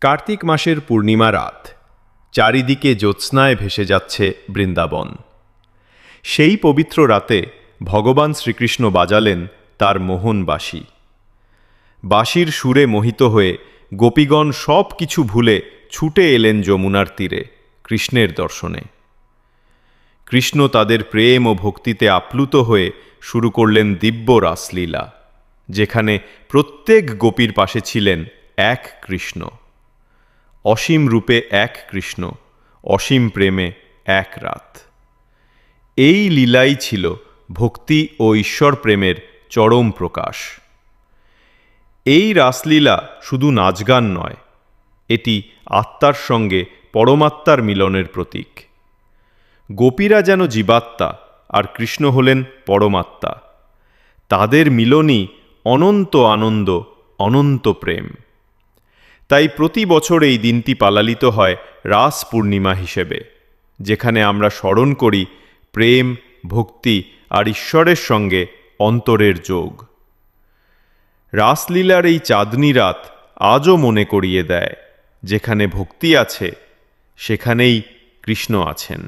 কার্তিক মাসের পূর্ণিমা রাত, চারিদিকে জ্যোৎস্নায় ভেসে যাচ্ছে বৃন্দাবন। সেই পবিত্র রাতে ভগবান শ্রীকৃষ্ণ বাজালেন তার মোহন বাঁশি। বাঁশির সুরে মোহিত হয়ে গোপীগণ সব কিছু ভুলে ছুটে এলেন যমুনার তীরে কৃষ্ণের দর্শনে। কৃষ্ণ তাদের প্রেম ও ভক্তিতে আপ্লুত হয়ে শুরু করলেন দিব্য রাসলীলা, যেখানে প্রত্যেক গোপীর পাশে ছিলেন এক কৃষ্ণ। অসীম রূপে এক কৃষ্ণ, অসীম প্রেমে এক রাত। এই লীলাই ছিল ভক্তি ও ঈশ্বর প্রেমের চরম প্রকাশ। এই রাসলীলা শুধু নাচগান নয়, এটি আত্মার সঙ্গে পরমাত্মার মিলনের প্রতীক। গোপীরা যেন জীবাত্মা আর কৃষ্ণ হলেন পরমাত্মা। তাদের মিলনই অনন্ত আনন্দ, অনন্ত প্রেম। তাই প্রতি বছর এই দিনটি পালিত হয় রাস পূর্ণিমা হিসেবে, যেখানে আমরা স্মরণ করি প্রেম, ভক্তি আর ঈশ্বরের সঙ্গে অন্তরের যোগ। রাসলীলার এই চাঁদনি রাত আজও মনে করিয়ে দেয়, যেখানে ভক্তি আছে সেখানেই কৃষ্ণ আছেন।